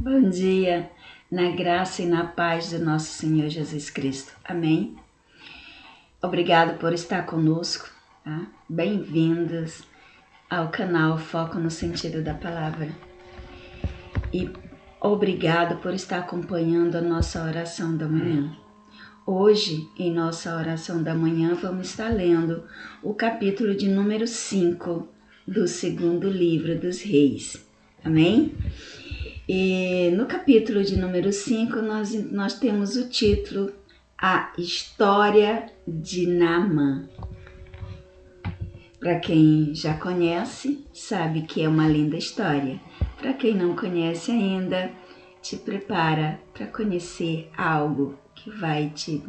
Bom dia, na graça e na paz do nosso Senhor Jesus Cristo. Amém? Obrigado por estar conosco, tá? Bem-vindos ao canal Foco no Sentido da Palavra. E obrigado por estar acompanhando a nossa oração da manhã. Hoje, em nossa oração da manhã, vamos estar lendo o capítulo de número 5 do segundo livro dos Reis. Amém? E no capítulo de número 5, nós temos o título A História de Naamã. Para quem já conhece, sabe que é uma linda história. Para quem não conhece ainda, te prepara para conhecer algo que vai te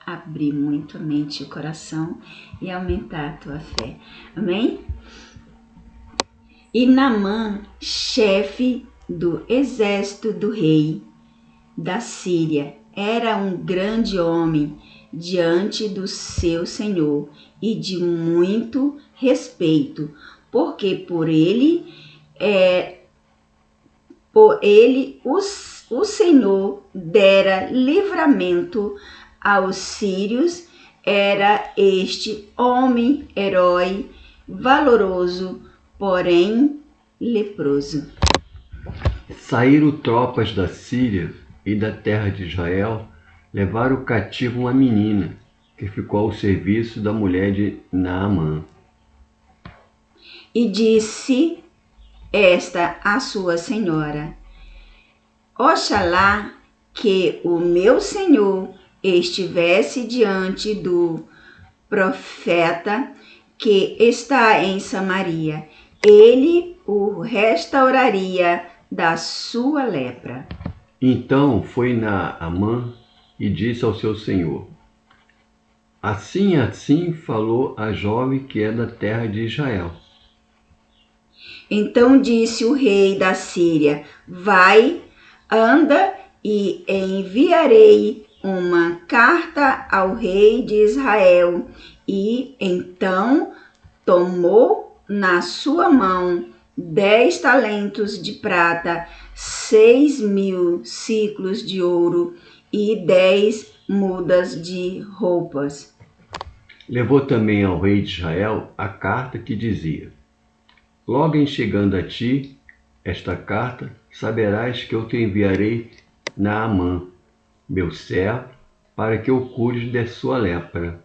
abrir muito a mente e o coração e aumentar a tua fé. Amém? E Naamã, chefe do exército do rei da Síria, era um grande homem diante do seu senhor e de muito respeito, porque por ele o Senhor dera livramento aos sírios. Era este homem herói, valoroso, porém leproso. Saíram tropas da Síria e da terra de Israel, levaram cativo uma menina, que ficou ao serviço da mulher de Naamã. E disse esta a sua senhora: Oxalá que o meu senhor estivesse diante do profeta que está em Samaria, ele o restauraria da sua lepra. Então foi Naamã e disse ao seu senhor: Assim falou a jovem que é da terra de Israel. Então disse o rei da Síria: Vai, anda, e enviarei uma carta ao rei de Israel. E então tomou na sua mão 10 talentos de prata, 6.000 ciclos de ouro e 10 mudas de roupas. Levou também ao rei de Israel a carta que dizia: Logo em chegando a ti esta carta, saberás que eu te enviarei Naamã, meu servo, para que o cures de sua lepra.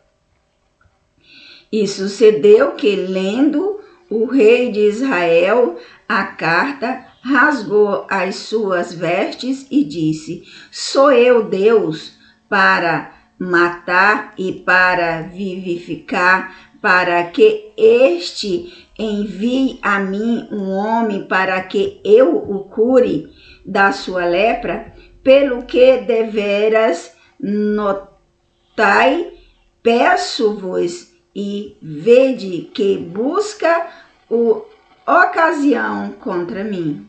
E sucedeu que, lendo o rei de Israel a carta, rasgou as suas vestes e disse: Sou eu Deus para matar e para vivificar, para que este envie a mim um homem para que eu o cure da sua lepra? Pelo que deveras notai, peço-vos e vede que busca ocasião contra mim.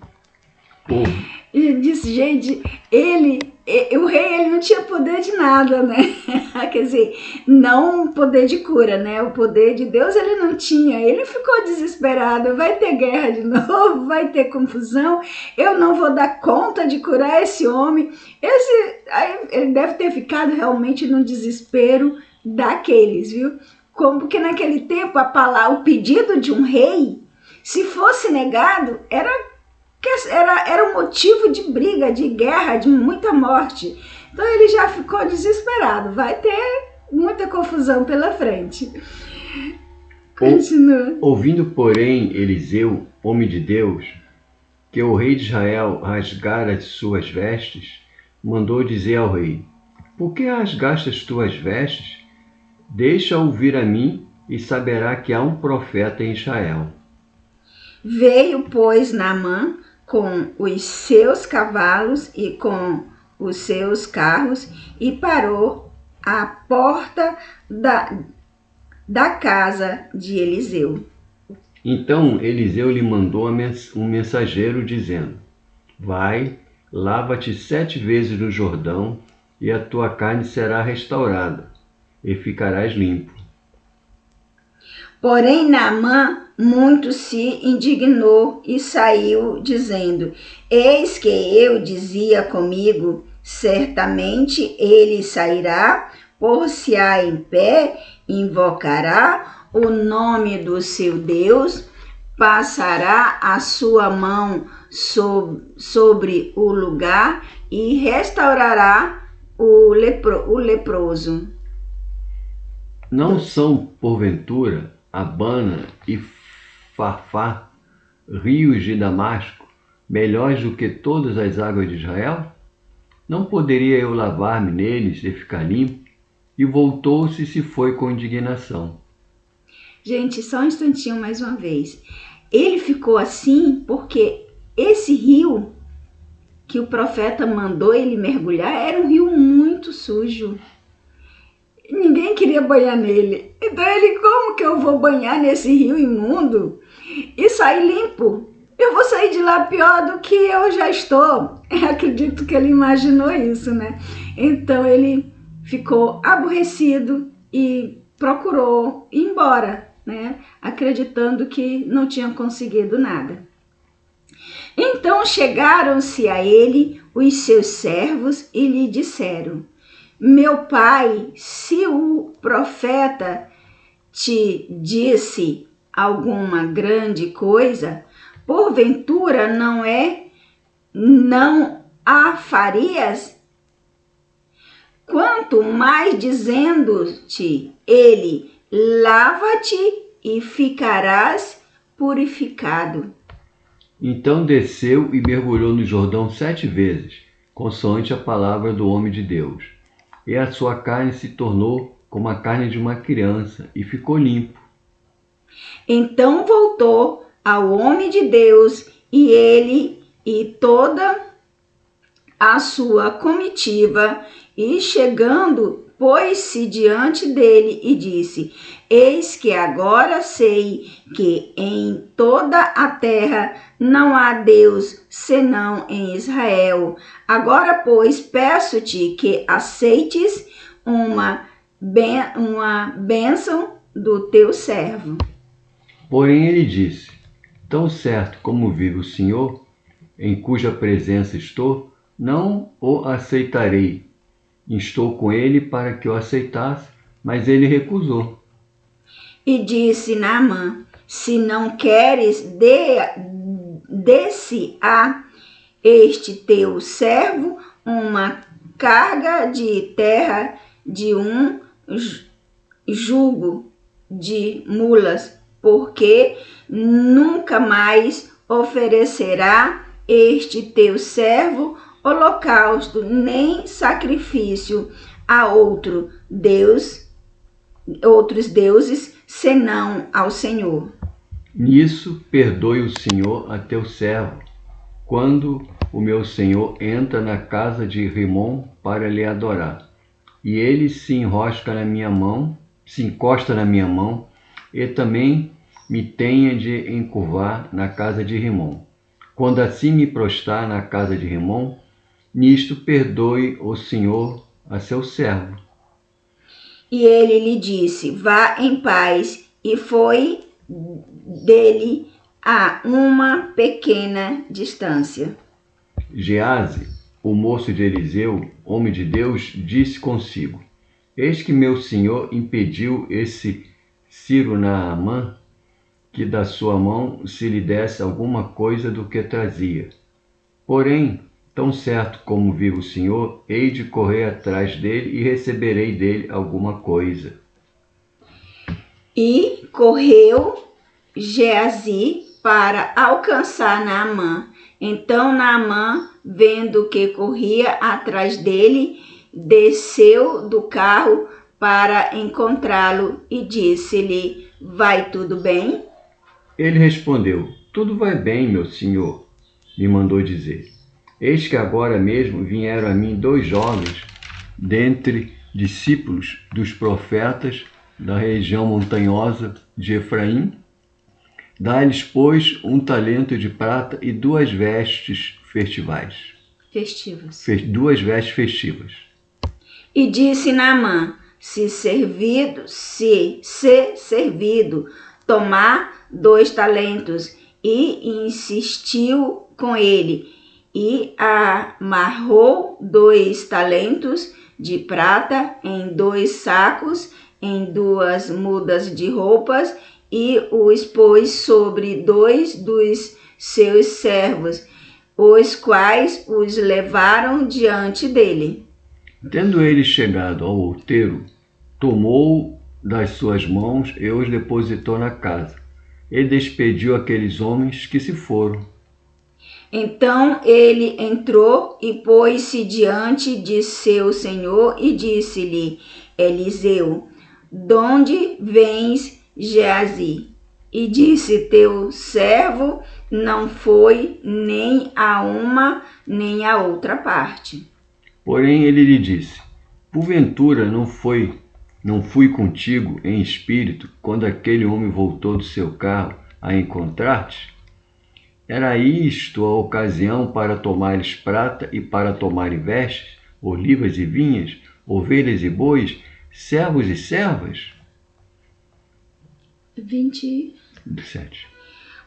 E disse, gente, o rei ele não tinha poder de nada, né? Quer dizer, não poder de cura, né? O poder de Deus ele não tinha. Ele ficou desesperado, vai ter guerra de novo, vai ter confusão, eu não vou dar conta de curar esse homem. Aí ele deve ter ficado realmente no desespero daqueles, viu? Porque naquele tempo o pedido de um rei, se fosse negado, era um motivo de briga, de guerra, de muita morte. Então ele já ficou desesperado, vai ter muita confusão pela frente. Continua. Ouvindo, porém, Eliseu, homem de Deus, que o rei de Israel rasgara as suas vestes, mandou dizer ao rei: Por que rasgaste as tuas vestes? Deixa-o vir a mim e saberá que há um profeta em Israel. Veio, pois, Naamã com os seus cavalos e com os seus carros e parou à porta da casa de Eliseu. Então Eliseu lhe mandou um mensageiro dizendo: Vai, lava-te 7 vezes no Jordão e a tua carne será restaurada e ficarás limpo. Porém Naamã muito se indignou e saiu, dizendo: Eis que eu dizia comigo, certamente ele sairá, pôr-se-á em pé, invocará o nome do seu Deus, passará a sua mão sobre o lugar e restaurará o leproso. Não são, porventura, Abana e Farfá, rios de Damasco, melhores do que todas as águas de Israel? Não poderia eu lavar-me neles e ficar limpo? E voltou-se e se foi com indignação. Gente, só um instantinho mais uma vez. Ele ficou assim porque esse rio que o profeta mandou ele mergulhar era um rio muito sujo. Ninguém queria banhar nele. Então ele, como que eu vou banhar nesse rio imundo e sair limpo? Eu vou sair de lá pior do que eu já estou. Eu acredito que ele imaginou isso, né? Então ele ficou aborrecido e procurou ir embora, né? Acreditando que não tinha conseguido nada. Então chegaram-se a ele os seus servos e lhe disseram: Meu pai, se o profeta te disse alguma grande coisa, porventura não a farias? Quanto mais dizendo-te ele, lava-te e ficarás purificado. Então desceu e mergulhou no Jordão 7 vezes, consoante a palavra do homem de Deus. E a sua carne se tornou como a carne de uma criança, e ficou limpo. Então voltou ao homem de Deus, e ele e toda a sua comitiva, e chegando, pôs-se diante dele e disse: Eis que agora sei que em toda a terra não há Deus senão em Israel. Agora, pois, peço-te que aceites uma bênção do teu servo. Porém ele disse: Tão certo como vive o Senhor, em cuja presença estou, não o aceitarei. Instou com ele para que o aceitasse, mas ele recusou. E disse Naamã: Se não queres, dê-se a este teu servo uma carga de terra de um jugo de mulas, porque nunca mais oferecerá este teu servo holocausto nem sacrifício a outros deuses senão ao Senhor. Nisso perdoe o Senhor a teu servo, quando o meu senhor entra na casa de Rimom para lhe adorar, e ele se encosta na minha mão, e também me tenha de encurvar na casa de Rimom. Quando assim me prostrar na casa de Rimom, nisto perdoe o Senhor a seu servo. E ele lhe disse: Vá em paz, e foi dele a uma pequena distância. Gease, o moço de Eliseu, homem de Deus, disse consigo: Eis que meu senhor impediu esse Ciro Naamã, que da sua mão se lhe desse alguma coisa do que trazia. Porém, tão certo como vive o Senhor, hei de correr atrás dele e receberei dele alguma coisa. E correu Geazi para alcançar Naamã. Então Naamã, vendo que corria atrás dele, desceu do carro para encontrá-lo e disse-lhe: Vai tudo bem? Ele respondeu: Tudo vai bem, meu senhor, me mandou dizer. Eis que agora mesmo vieram a mim 2 jovens, dentre discípulos dos profetas da região montanhosa de Efraim. Dá-lhes, pois, 1 talento de prata e 2 vestes festivas. 2 vestes festivas. E disse Naamã: se ser servido tomar 2 talentos, e insistiu com ele, e amarrou 2 talentos de prata em 2 sacos, em 2 mudas de roupas, e o expôs sobre 2 dos seus servos, os quais os levaram diante dele. Tendo ele chegado ao outeiro, tomou das suas mãos e os depositou na casa, e despediu aqueles homens que se foram. Então ele entrou e pôs-se diante de seu senhor e disse-lhe: Eliseu, donde vens, Geazi? E disse: Teu servo não foi nem a uma nem a outra parte. Porém ele lhe disse: Porventura não fui contigo em espírito quando aquele homem voltou do seu carro a encontrar-te? Era isto a ocasião para tomares prata e para tomarem vestes, olivas e vinhas, ovelhas e bois, servos e servas? 27.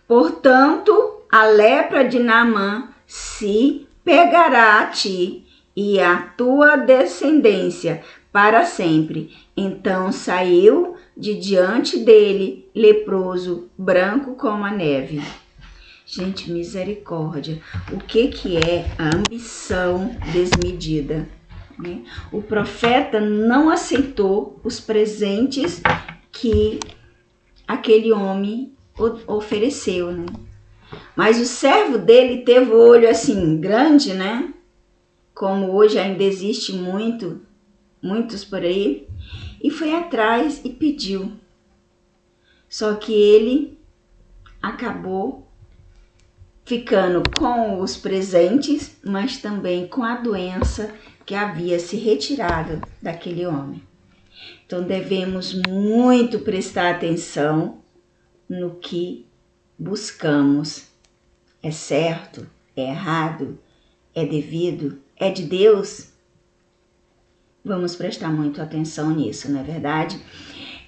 Portanto, a lepra de Naamã se pegará a ti e a tua descendência para sempre. Então saiu de diante dele, leproso, branco como a neve. Gente, misericórdia. O que é a ambição desmedida? Né? O profeta não aceitou os presentes que aquele homem ofereceu, né? Mas o servo dele teve o olho assim grande, né? Como hoje ainda existe muitos por aí, e foi atrás e pediu. Só que ele acabou ficando com os presentes, mas também com a doença que havia se retirado daquele homem. Então devemos muito prestar atenção no que buscamos. É certo? É errado? É devido? É de Deus? Vamos prestar muito atenção nisso, não é verdade?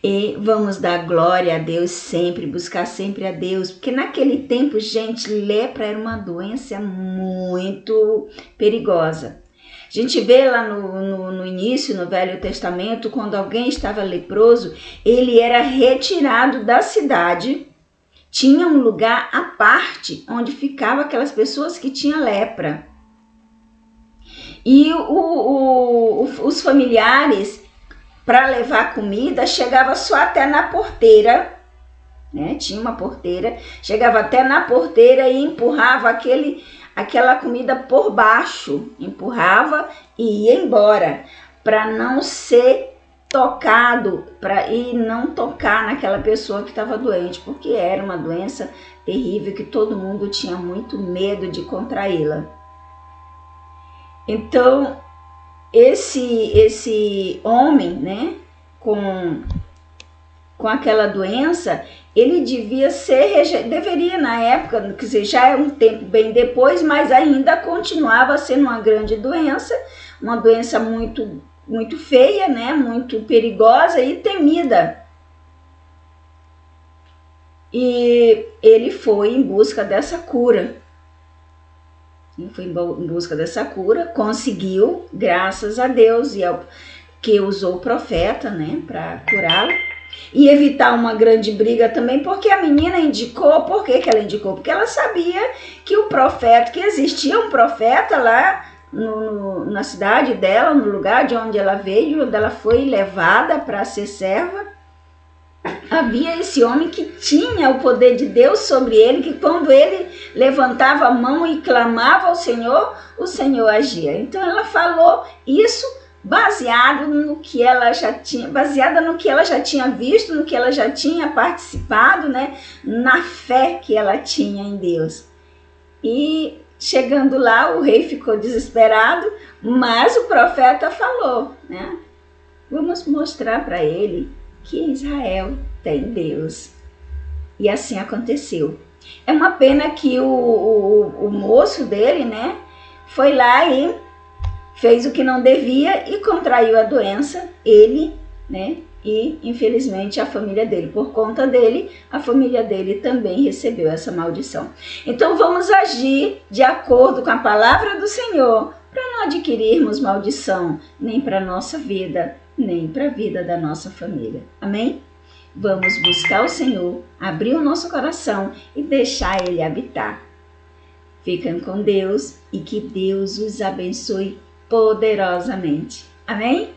E vamos dar glória a Deus sempre, buscar sempre a Deus, porque naquele tempo, gente, lepra era uma doença muito perigosa. A gente vê lá no início, no Velho Testamento, quando alguém estava leproso, ele era retirado da cidade, tinha um lugar à parte onde ficavam aquelas pessoas que tinham lepra. E os familiares, para levar comida, chegava só até na porteira, né? Tinha uma porteira, chegava até na porteira e empurrava aquela comida por baixo, empurrava e ia embora, para não ser tocado, e não tocar naquela pessoa que estava doente, porque era uma doença terrível que todo mundo tinha muito medo de contraí-la. Então, esse homem, né, com aquela doença, ele deveria na época, quer dizer, já é um tempo bem depois, mas ainda continuava sendo uma grande doença, uma doença muito, muito feia, né, muito perigosa e temida. E ele foi em busca dessa cura. Foi em busca dessa cura, conseguiu, graças a Deus, e que usou o profeta, né, para curá-lo. E evitar uma grande briga também, porque a menina indicou. Por que ela indicou? Porque ela sabia que o profeta, que existia um profeta lá na cidade dela, no lugar de onde ela veio, onde ela foi levada para ser serva. Havia esse homem que tinha o poder de Deus sobre ele, que quando ele levantava a mão e clamava ao Senhor, o Senhor agia. Então ela falou isso baseada no que ela já tinha visto, no que ela já tinha participado, né, na fé que ela tinha em Deus. E chegando lá, o rei ficou desesperado, mas o profeta falou, né, vamos mostrar para ele que Israel tem Deus. E assim aconteceu. É uma pena que o moço dele, né, foi lá e fez o que não devia e contraiu a doença, ele, né, E, infelizmente, a família dele, por conta dele, a família dele também recebeu essa maldição. Então, vamos agir de acordo com a palavra do Senhor, para não adquirirmos maldição, nem para a nossa vida, nem para a vida da nossa família. Amém? Vamos buscar o Senhor, abrir o nosso coração e deixar Ele habitar. Fiquem com Deus e que Deus os abençoe poderosamente. Amém?